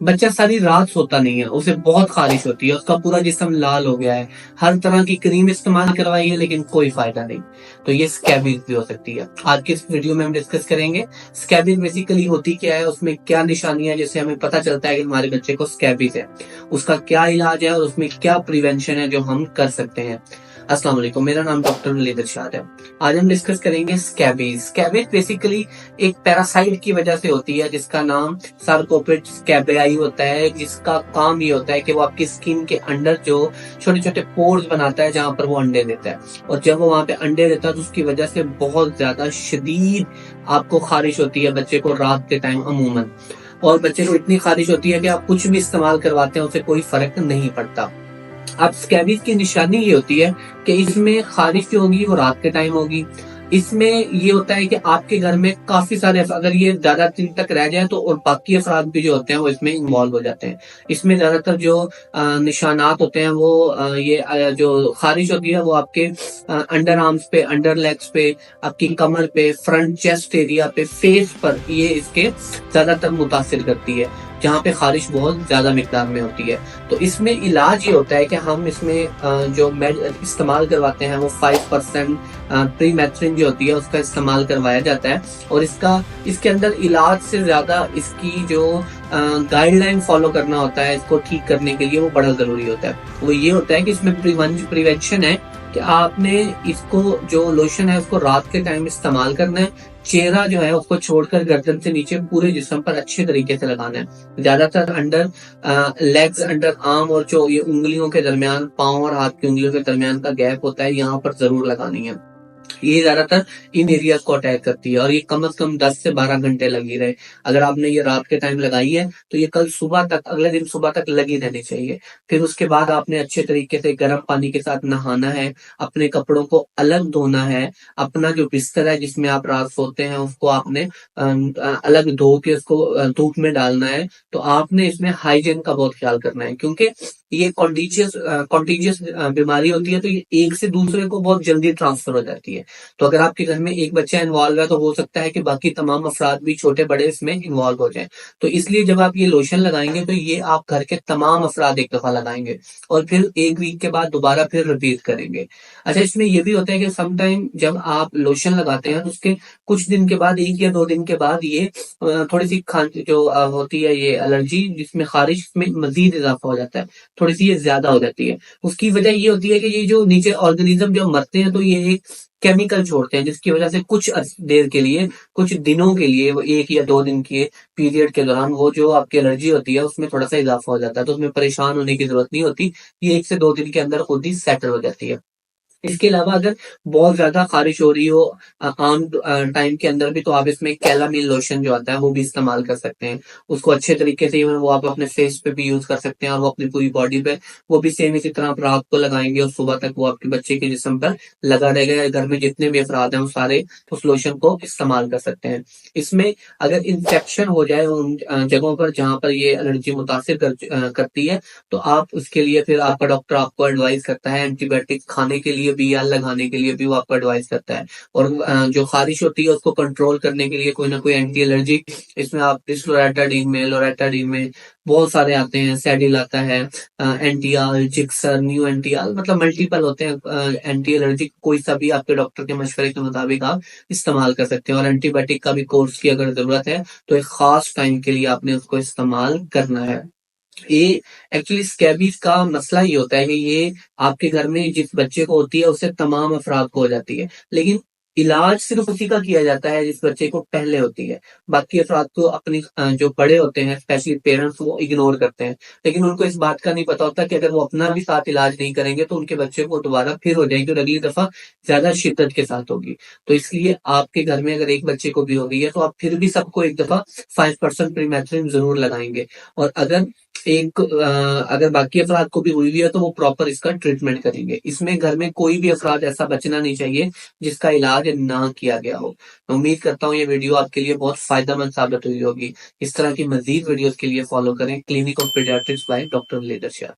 बच्चा सारी रात सोता नहीं है, उसे बहुत खारिश होती है, उसका पूरा जिस्म लाल हो गया है, हर तरह की क्रीम इस्तेमाल करवाई है लेकिन कोई फायदा नहीं। तो ये स्कैबीज भी हो सकती है। आज के इस वीडियो में हम डिस्कस करेंगे स्कैबीज बेसिकली होती क्या है, उसमें क्या निशानियां है जिससे हमें पता चलता है कि हमारे बच्चे को स्कैबीज है, उसका क्या इलाज है और उसमें क्या प्रिवेंशन है जो हम कर सकते हैं। अस्सलाम वालेकुम, मेरा नाम डॉक्टर वलीद इरशाद है। आज हम डिस्कस करेंगे स्कैबीज। स्कैबीज बेसिकली एक पैरासाइट की वजह से होती है जिसका नाम सार्कोपिड स्कैबियाई होता है, जिसका काम ये होता है कि वो आपकी स्किन के अंदर जो छोटे छोटे पोर्स बनाता है जहां पर वो अंडे देता है, और जब वो वहां पे अंडे देता है तो उसकी वजह से बहुत ज्यादा शदीद आपको खारिश होती है बच्चे को रात के टाइम अमूमन। और बच्चे को इतनी खारिश होती है कि आप कुछ भी इस्तेमाल करवाते हैं उसे कोई फर्क नहीं पड़ता। अब स्कैबीज की निशानी ये होती है कि इसमें खारिश जो होगी वो रात के टाइम होगी। इसमें ये होता है कि आपके घर में काफी सारे, अगर ये ज्यादा दिन तक रह जाए तो और बाकी अफराद भी जो होते हैं वो इसमें इन्वॉल्व हो जाते हैं। इसमें ज्यादातर जो निशानात होते हैं वो जो खारिश होती है वो आपके अंडर आर्म्स पे, अंडर लेग्स पे, आपकी कमर पे, फ्रंट चेस्ट एरिया पे, फेस पर, ये इसके ज्यादातर मुतासिर करती है जहाँ पे खारिश बहुत ज्यादा मिकदार में होती है। तो इसमें इलाज ये होता है कि हम इसमें जो इस्तेमाल करवाते हैं वो 5% प्रीमेथ्रिन जो होती है उसका इस्तेमाल करवाया जाता है, और इसके अंदर इलाज से ज्यादा इसकी जो गाइडलाइन फॉलो करना होता है इसको ठीक करने के लिए वो बड़ा जरूरी होता है। वो ये होता है कि इसमें प्रिवेंशन है कि आपने इसको जो लोशन है उसको रात के टाइम इस्तेमाल करना है। चेहरा जो है उसको छोड़कर गर्दन से नीचे पूरे जिस्म पर अच्छे तरीके से लगाना है। ज्यादातर अंडर लेग्स, अंडर आर्म और जो ये उंगलियों के दरमियान, पांव और हाथ की उंगलियों के दरमियान का गैप होता है, यहाँ पर जरूर लगानी है। ये ज्यादातर इन एरियाज को अटैक करती है और ये कम से कम 10 से 12 घंटे लगी रहे। अगर आपने ये रात के टाइम लगाई है तो ये कल सुबह तक, अगले दिन सुबह तक लगी रहनी चाहिए। फिर उसके बाद आपने अच्छे तरीके से गर्म पानी के साथ नहाना है, अपने कपड़ों को अलग धोना है, अपना जो बिस्तर है जिसमें आप रात सोते हैं उसको आपने अलग धो के उसको धूप में डालना है। तो आपने इसमें हाइजीन का बहुत ख्याल करना है, क्योंकि ये कॉन्टीजियस बीमारी होती है, तो ये एक से दूसरे को बहुत जल्दी ट्रांसफर हो जाती है। तो अगर आपके घर में एक बच्चा इन्वॉल्व है तो हो सकता है कि बाकी तमाम अफराद भी, छोटे बड़े, इसमें इन्वॉल्व हो जाएं। तो इसलिए जब आप ये लोशन लगाएंगे तो ये आप घर के तमाम अफराद एक दफा लगाएंगे और फिर एक वीक के बाद दोबारा फिर रिपीट करेंगे। अच्छा, इसमें ये भी होता है कि समटाइम जब आप लोशन लगाते हैं तो उसके कुछ दिन के बाद, 1 या 2 दिन के बाद, ये थोड़ी सी जो होती है ये एलर्जी, जिसमें खारिश में मजीद इजाफा हो जाता है, थोड़ी सी ये ज्यादा हो जाती है। उसकी वजह ये होती है कि ये जो नीचे ऑर्गेनिज्म जब मरते हैं तो ये एक केमिकल छोड़ते हैं जिसकी वजह से कुछ देर के लिए, कुछ दिनों के लिए, 1 या 2 दिन के पीरियड के दौरान वो जो आपकी एलर्जी होती है उसमें थोड़ा सा इजाफा हो जाता है। तो उसमें परेशान होने की जरूरत नहीं होती, ये 1 से 2 दिन के अंदर खुद ही सेटल हो जाती है। इसके अलावा अगर बहुत ज्यादा खारिश हो रही हो आम टाइम के अंदर भी, तो आप इसमें कैलामीन लोशन जो आता है वो भी इस्तेमाल कर सकते हैं। उसको अच्छे तरीके से वो आप अपने फेस पे भी यूज कर सकते हैं और वो अपनी पूरी बॉडी पे, वो भी सेम इसी तरह आप रात को लगाएंगे और सुबह तक वो आपके बच्चे के जिस्म पर लगा रहेगा। घर में जितने भी अफराद हैं वो सारे उस लोशन को इस्तेमाल कर सकते हैं। इसमें अगर इंफेक्शन हो जाए उन जगहों पर जहां पर ये एलर्जी मुतासिर करती है, तो आप उसके लिए फिर आपका डॉक्टर आपको एडवाइस करता है एंटीबायोटिक खाने के लिए भी या लगाने के लिए भी, वो आपको एडवाइस करता है। और जो खारिश होती है उसको कंट्रोल करने के लिए कोई ना कोई एंटी एलर्जी, इसमें आप डिस्लोराटाडीन में, लोराटाडीन में बहुत सारे आते हैं, सैडिल आता है, एंटियाल, जिक्सर, न्यू एंटियाल, मतलब मल्टीपल होते हैं एंटी एलर्जी। कोई सा भी आपके डॉक्टर के मशवरे के मुताबिक आप इस्तेमाल कर सकते हैं। और एंटीबायोटिक का भी कोर्स की अगर जरूरत है तो एक खास टाइम के लिए आपने उसको इस्तेमाल करना है। ये एक्चुअली स्कैबीज का मसला ये होता है कि ये आपके घर में जिस बच्चे को होती है उससे तमाम अफराद को हो जाती है, लेकिन इलाज सिर्फ उसी का किया जाता है जिस बच्चे को पहले होती है। बाकी अफराद को अपनी जो बड़े होते हैं, स्पेशली पेरेंट्स, वो इग्नोर करते हैं, लेकिन उनको इस बात का नहीं पता होता कि अगर वो अपना भी साथ इलाज नहीं करेंगे तो उनके बच्चे को दोबारा फिर हो जाएगी और अगली दफा ज्यादा शिद्दत के साथ होगी। तो इसलिए आपके घर में अगर एक बच्चे को भी हो गई है तो आप फिर भी सबको एक दफा 5% प्रीमेथ्रिन जरूर लगाएंगे। और अगर बाकी अफराद को भी हुई हुई है तो वो प्रॉपर इसका ट्रीटमेंट करेंगे। इसमें घर में कोई भी अफराद ऐसा बचना नहीं चाहिए जिसका इलाज ना किया गया हो। मैं उम्मीद करता हूँ ये वीडियो आपके लिए बहुत फायदेमंद साबित हुई होगी। इस तरह की मजीद वीडियोस के लिए फॉलो करें clinic of paediatrics by doctor Waleed Irshad.